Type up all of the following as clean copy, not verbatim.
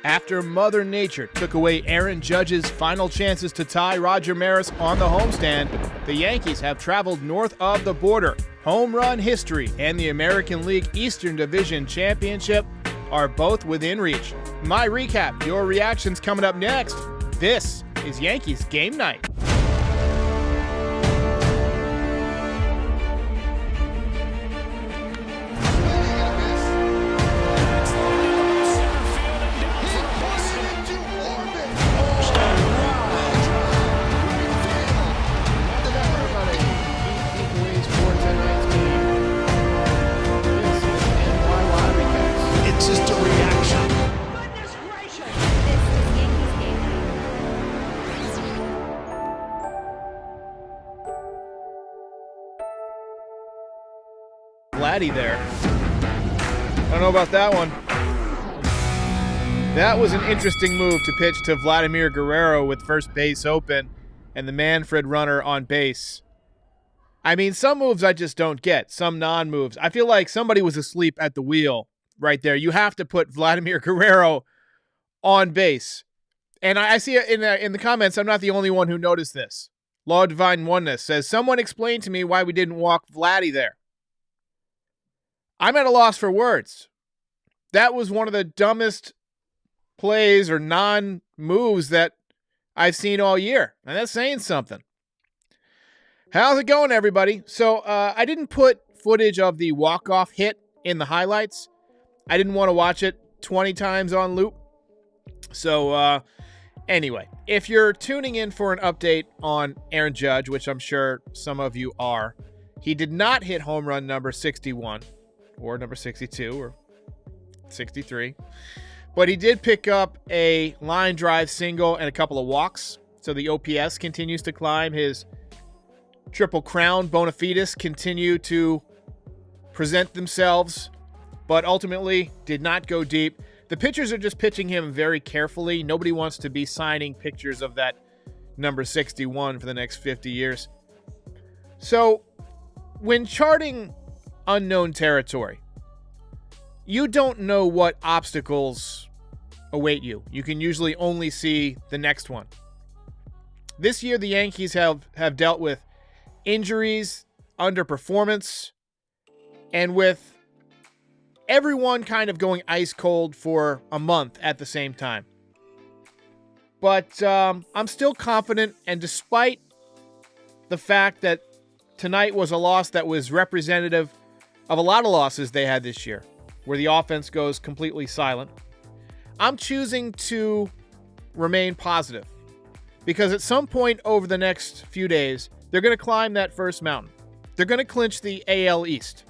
After Mother Nature took away Aaron Judge's final chances to tie Roger Maris on the homestand, the Yankees have traveled north of the border. Home run history and the American League Eastern Division Championship are both within reach. My recap, your reactions coming up next. This is Yankees Game Night. Vladdy there. I don't know about that one. That was an interesting move to pitch to Vladimir Guerrero with first base open and the Manfred runner on base. I mean, some moves I just don't get. Some non-moves. I feel like somebody was asleep at the wheel right there. You have to put Vladimir Guerrero on base. And I see it in the comments. I'm not the only one who noticed this. Law of Divine Oneness says, someone explain to me why we didn't walk Vladdy there. I'm at a loss for words. That was one of the dumbest plays or non-moves that I've seen all year. And that's saying something. How's it going, everybody? So I didn't put footage of the walk-off hit in the highlights. I didn't want to watch it 20 times on loop. So anyway, if you're tuning in for an update on Aaron Judge, which I'm sure some of you are, he did not hit home run number 61. Or number 62 or 63. But he did pick up a line drive single and a couple of walks. So the OPS continues to climb. His Triple Crown bona fides continue to present themselves, but ultimately did not go deep. The pitchers are just pitching him very carefully. Nobody wants to be signing pictures of that number 61 for the next 50 years. So when charting unknown territory, you don't know what obstacles await you. You can usually only see the next one. This year, the Yankees have dealt with injuries, underperformance, and with everyone kind of going ice cold for a month at the same time. But I'm still confident, and despite the fact that tonight was a loss that was representative of a lot of losses they had this year, where the offense goes completely silent, I'm choosing to remain positive. Because at some point over the next few days, they're going to climb that first mountain. They're going to clinch the AL East.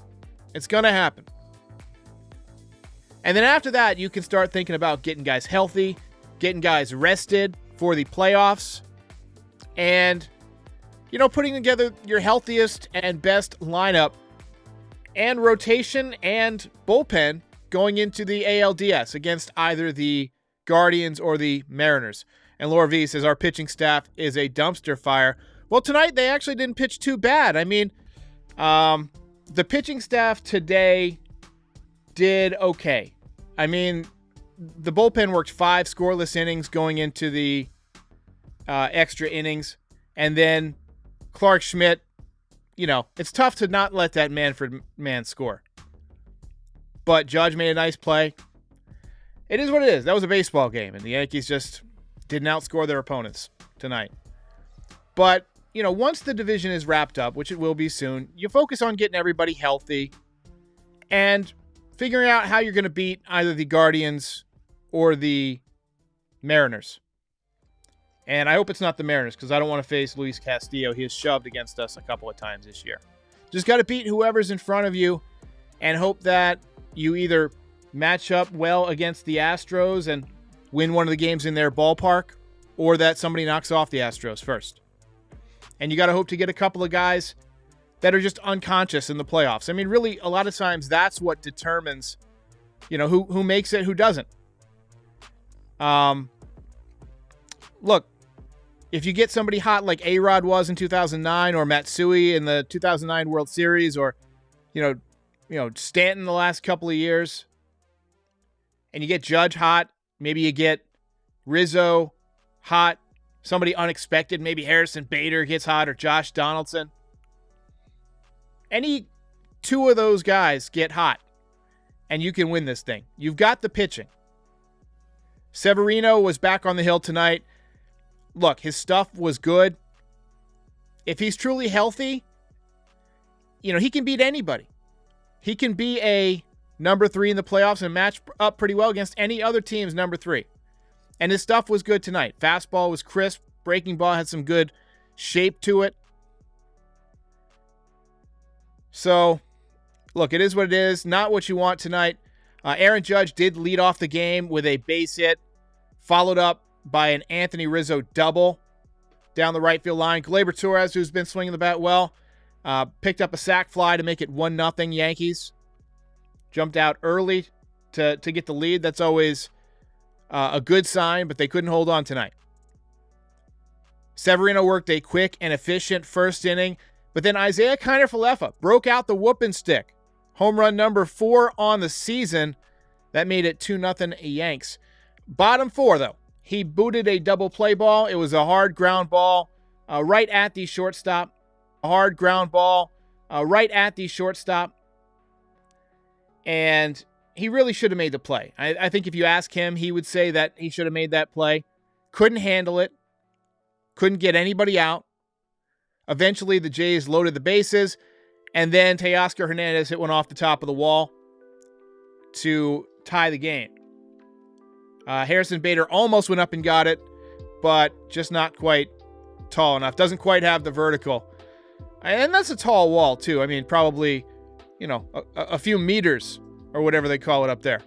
It's going to happen. And then after that, you can start thinking about getting guys healthy, getting guys rested for the playoffs, and, you know, putting together your healthiest and best lineup and rotation and bullpen going into the ALDS against either the Guardians or the Mariners. And Laura V says, our pitching staff is a dumpster fire. Well, tonight they actually didn't pitch too bad. I mean, the pitching staff today did okay. I mean, the bullpen worked 5 scoreless innings going into the extra innings. And then Clark Schmidt, you know, it's tough to not let that Manfred man score. But Judge made a nice play. It is what it is. That was a baseball game, and the Yankees just didn't outscore their opponents tonight. But, you know, once the division is wrapped up, which it will be soon, you focus on getting everybody healthy and figuring out how you're going to beat either the Guardians or the Mariners. And I hope it's not the Mariners, because I don't want to face Luis Castillo. He has shoved against us a couple of times this year. Just got to beat whoever's in front of you and hope that you either match up well against the Astros and win one of the games in their ballpark, or that somebody knocks off the Astros first. And you got to hope to get a couple of guys that are just unconscious in the playoffs. I mean, really, a lot of times that's what determines, you know, who makes it, who doesn't. Look, if you get somebody hot like A-Rod was in 2009, or Matsui in the 2009 World Series, or Stanton the last couple of years, and you get Judge hot, maybe you get Rizzo hot, somebody unexpected, maybe Harrison Bader gets hot or Josh Donaldson. Any two of those guys get hot, and you can win this thing. You've got the pitching. Severino was back on the hill tonight. Look, his stuff was good. If he's truly healthy, he can beat anybody. He can be a number 3 in the playoffs and match up pretty well against any other team's number 3. And his stuff was good tonight. Fastball was crisp. Breaking ball had some good shape to it. So, look, it is what it is. Not what you want tonight. Aaron Judge did lead off the game with a base hit, followed up by an Anthony Rizzo double down the right field line. Gleyber Torres, who's been swinging the bat well, picked up a sac fly to make it 1-0 Yankees. Jumped out early to get the lead. That's always a good sign, but they couldn't hold on tonight. Severino worked a quick and efficient first inning, but then Isaiah Kiner-Falefa broke out the whooping stick. Home run number 4 on the season. That made it 2-0 Yanks. Bottom 4, though. He booted a double play ball. It was a hard ground ball right at the shortstop. A hard ground ball right at the shortstop. And he really should have made the play. I think if you ask him, he would say that he should have made that play. Couldn't handle it. Couldn't get anybody out. Eventually, the Jays loaded the bases. And then Teoscar Hernandez hit one off the top of the wall to tie the game. Harrison Bader almost went up and got it, but just not quite tall enough. Doesn't quite have the vertical. And that's a tall wall, too. I mean, probably, a few meters or whatever they call it up there.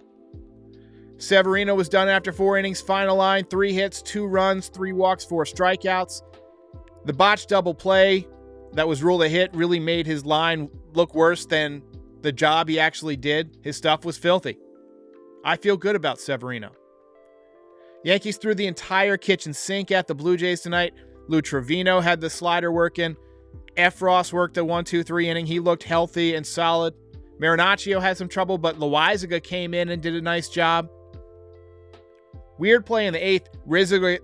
Severino was done after 4 innings. Final line, 3 hits, 2 runs, 3 walks, 4 strikeouts. The botched double play that was ruled a hit really made his line look worse than the job he actually did. His stuff was filthy. I feel good about Severino. Yankees threw the entire kitchen sink at the Blue Jays tonight. Lou Trevino had the slider working. Efros worked the 1-2-3 inning. He looked healthy and solid. Marinaccio had some trouble, but Loaizaga came in and did a nice job. Weird play in the 8th.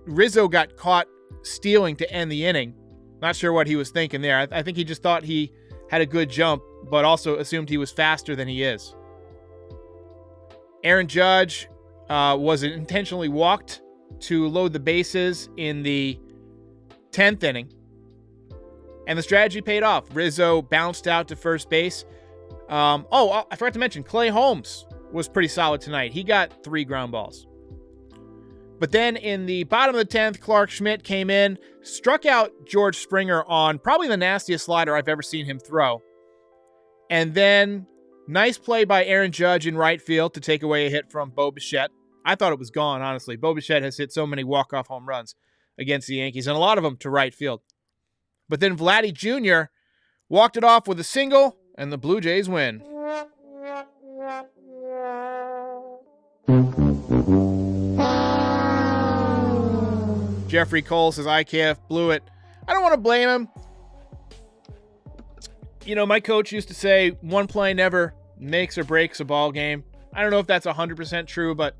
Rizzo got caught stealing to end the inning. Not sure what he was thinking there. I think he just thought he had a good jump, but also assumed he was faster than he is. Aaron Judge was intentionally walked to load the bases in the 10th inning. And the strategy paid off. Rizzo bounced out to first base. I forgot to mention, Clay Holmes was pretty solid tonight. He got 3 ground balls. But then in the bottom of the 10th, Clark Schmidt came in, struck out George Springer on probably the nastiest slider I've ever seen him throw. And then nice play by Aaron Judge in right field to take away a hit from Bo Bichette. I thought it was gone, honestly. Bo Bichette has hit so many walk-off home runs against the Yankees, and a lot of them to right field. But then Vladdy Jr. walked it off with a single, and the Blue Jays win. Jeffrey Cole says IKF blew it. I don't want to blame him. My coach used to say one play never makes or breaks a ball game. I don't know if that's 100% true, but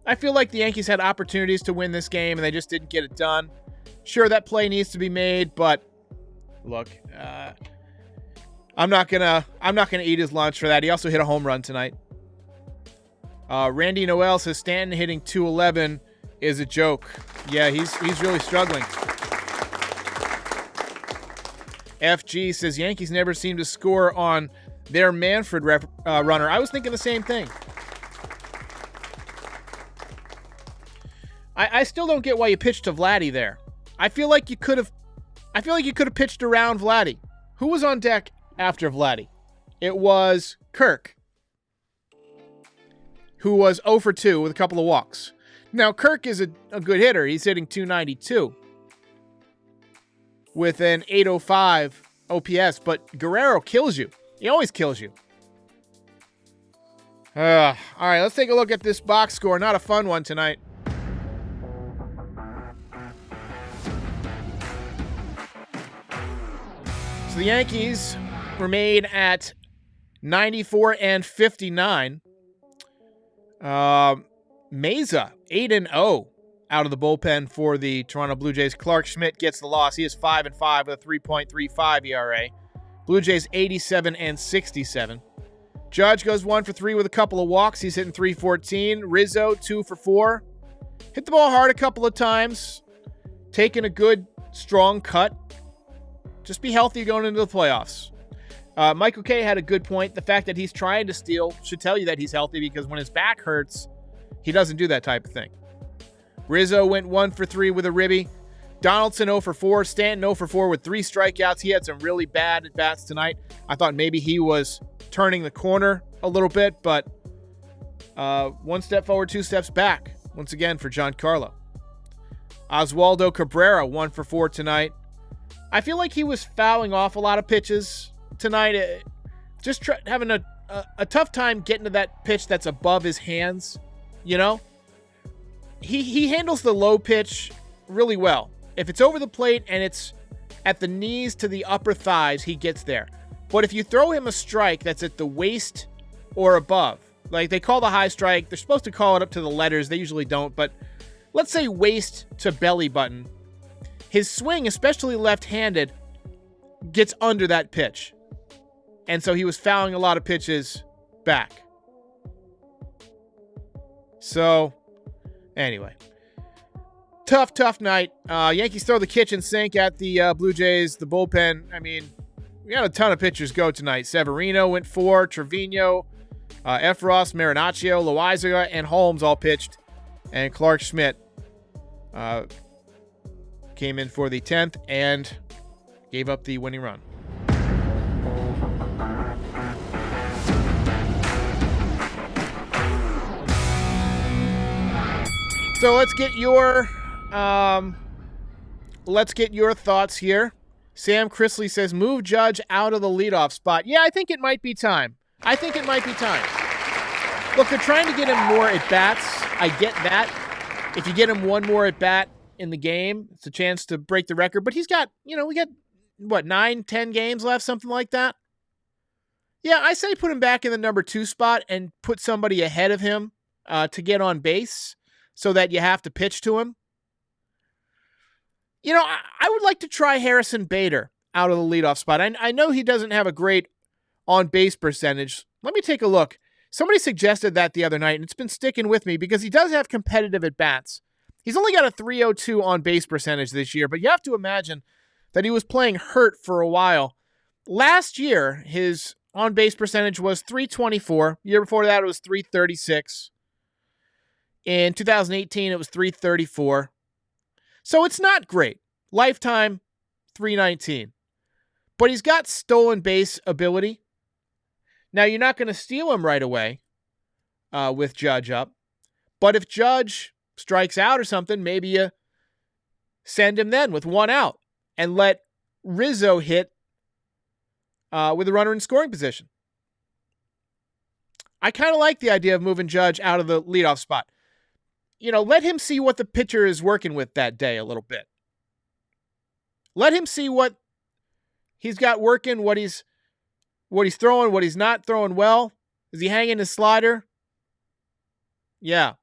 I feel like the Yankees had opportunities to win this game and they just didn't get it done. Sure, that play needs to be made, but look, I'm not gonna eat his lunch for that. He also hit a home run tonight. Randy Noel says Stanton hitting 211 is a joke. Yeah, he's really struggling. FG says Yankees never seem to score on their Manfred runner. I was thinking the same thing. I still don't get why you pitched to Vladdy there. I feel like you could have pitched around Vladdy. Who was on deck after Vladdy? It was Kirk, who was 0 for 2 with a couple of walks. Now, Kirk is a good hitter. He's hitting 292 with an 805 OPS, but Guerrero kills you. He always kills you. All right, let's take a look at this box score. Not a fun one tonight. So the Yankees remain at 94 and 59. Meza, 8-0 out of the bullpen for the Toronto Blue Jays. Clark Schmidt gets the loss. He is 5-5 with a 3.35 ERA. Blue Jays 87 and 67. Judge goes 1 for 3 with a couple of walks. He's hitting .314. Rizzo 2 for 4. Hit the ball hard a couple of times. Taking a good, strong cut. Just be healthy going into the playoffs. Michael K had a good point. The fact that he's trying to steal should tell you that he's healthy, because when his back hurts, he doesn't do that type of thing. Rizzo went 1 for 3 with a ribby. Donaldson 0 for 4. Stanton 0 for 4 with 3 strikeouts. He had some really bad at-bats tonight. I thought maybe he was turning the corner a little bit, but 1 step forward, 2 steps back once again for Giancarlo. Oswaldo Cabrera 1 for 4 tonight. I feel like he was fouling off a lot of pitches tonight. Just having a tough time getting to that pitch that's above his hands, you know? He handles the low pitch really well. If it's over the plate and it's at the knees to the upper thighs, he gets there. But if you throw him a strike that's at the waist or above, like they call the high strike, they're supposed to call it up to the letters. They usually don't, but let's say waist to belly button. His swing, especially left-handed, gets under that pitch. And so he was fouling a lot of pitches back. So, anyway. Tough night. Yankees throw the kitchen sink at the Blue Jays. The bullpen, I mean, we had a ton of pitchers go tonight. Severino went 4. Trevino, Efros, Marinaccio, Loaiza, and Holmes all pitched. And Clark Schmidt came in for the 10th and gave up the winning run. So let's get your thoughts here. Sam Chrisley says, move Judge out of the leadoff spot. Yeah, I think it might be time. Look, they're trying to get him more at-bats. I get that. If you get him one more at-bat in the game, it's a chance to break the record. But he's got, we got, 9, 10 games left, something like that? Yeah, I say put him back in the number 2 spot and put somebody ahead of him to get on base so that you have to pitch to him. I would like to try Harrison Bader out of the leadoff spot. I know he doesn't have a great on-base percentage. Let me take a look. Somebody suggested that the other night, and it's been sticking with me because he does have competitive at-bats. He's only got a .302 on-base percentage this year, but you have to imagine that he was playing hurt for a while. Last year, his on-base percentage was .324. Year before that, it was .336. In 2018, it was .334. So it's not great. Lifetime, .319. But he's got stolen base ability. Now, you're not going to steal him right away with Judge up. But if Judge strikes out or something, maybe you send him then with 1 out and let Rizzo hit with a runner in scoring position. I kind of like the idea of moving Judge out of the leadoff spot. Let him see what the pitcher is working with that day a little bit. Let him see what he's got working, what he's throwing, what he's not throwing well. Is he hanging his slider? Yeah.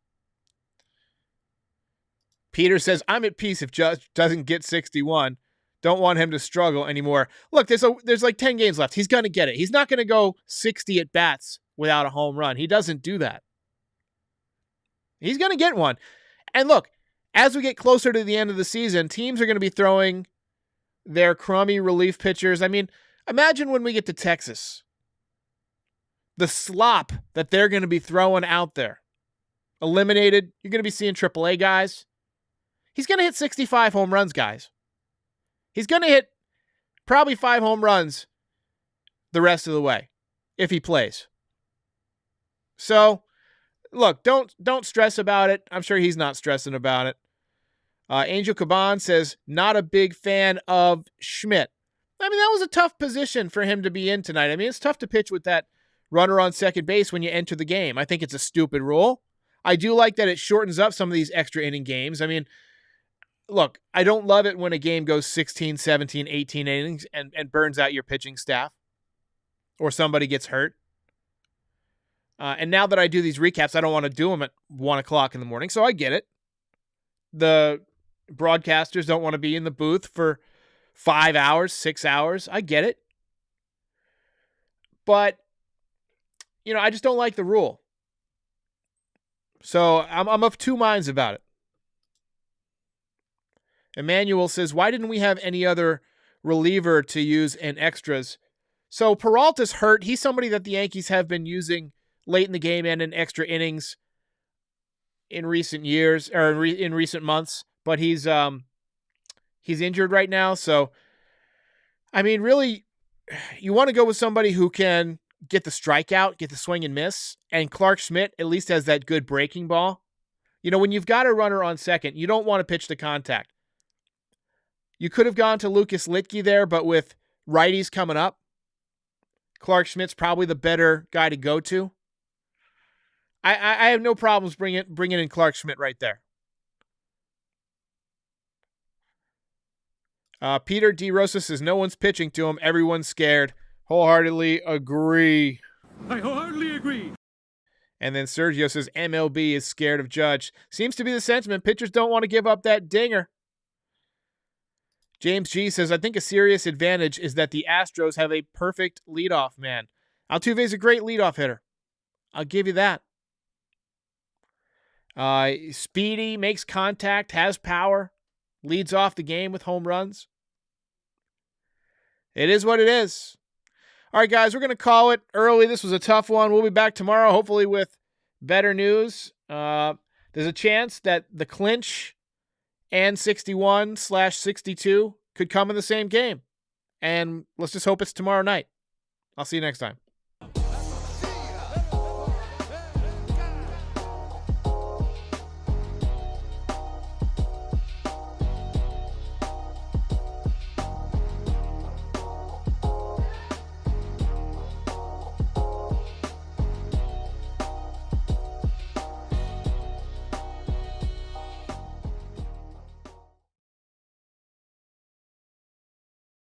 Peter says, I'm at peace if Judge doesn't get 61. Don't want him to struggle anymore. Look, there's like 10 games left. He's going to get it. He's not going to go 60 at bats without a home run. He doesn't do that. He's going to get one. And look, as we get closer to the end of the season, teams are going to be throwing their crummy relief pitchers. I mean, imagine when we get to Texas. The slop that they're going to be throwing out there. Eliminated. You're going to be seeing AAA guys. He's going to hit 65 home runs, guys. He's going to hit probably 5 home runs the rest of the way if he plays. So, look, don't stress about it. I'm sure he's not stressing about it. Angel Caban says, not a big fan of Schmidt. I mean, that was a tough position for him to be in tonight. I mean, it's tough to pitch with that runner on second base when you enter the game. I think it's a stupid rule. I do like that it shortens up some of these extra inning games. I mean, look, I don't love it when a game goes 16, 17, 18 innings and burns out your pitching staff or somebody gets hurt. And now that I do these recaps, I don't want to do them at 1 o'clock in the morning, so I get it. The broadcasters don't want to be in the booth for 5 hours, 6 hours. I get it. But, I just don't like the rule. So I'm of two minds about it. Emmanuel says, why didn't we have any other reliever to use in extras? So Peralta's hurt. He's somebody that the Yankees have been using late in the game and in extra innings in recent years, or in recent months. But he's injured right now. So, I mean, really, you want to go with somebody who can get the strikeout, get the swing and miss. And Clark Schmidt at least has that good breaking ball. When you've got a runner on second, you don't want to pitch to contact. You could have gone to Lucas Litke there, but with righties coming up, Clark Schmidt's probably the better guy to go to. I have no problems bringing in Clark Schmidt right there. Peter D. Rosa says, no one's pitching to him. Everyone's scared. Wholeheartedly agree. I wholeheartedly agree. And then Sergio says, MLB is scared of Judge. Seems to be the sentiment. Pitchers don't want to give up that dinger. James G. says, I think a serious advantage is that the Astros have a perfect leadoff man. Altuve's a great leadoff hitter. I'll give you that. Speedy, makes contact, has power, leads off the game with home runs. It is what it is. All right, guys, we're going to call it early. This was a tough one. We'll be back tomorrow, hopefully with better news. There's a chance that the clinch and 61/62 could come in the same game. And let's just hope it's tomorrow night. I'll see you next time.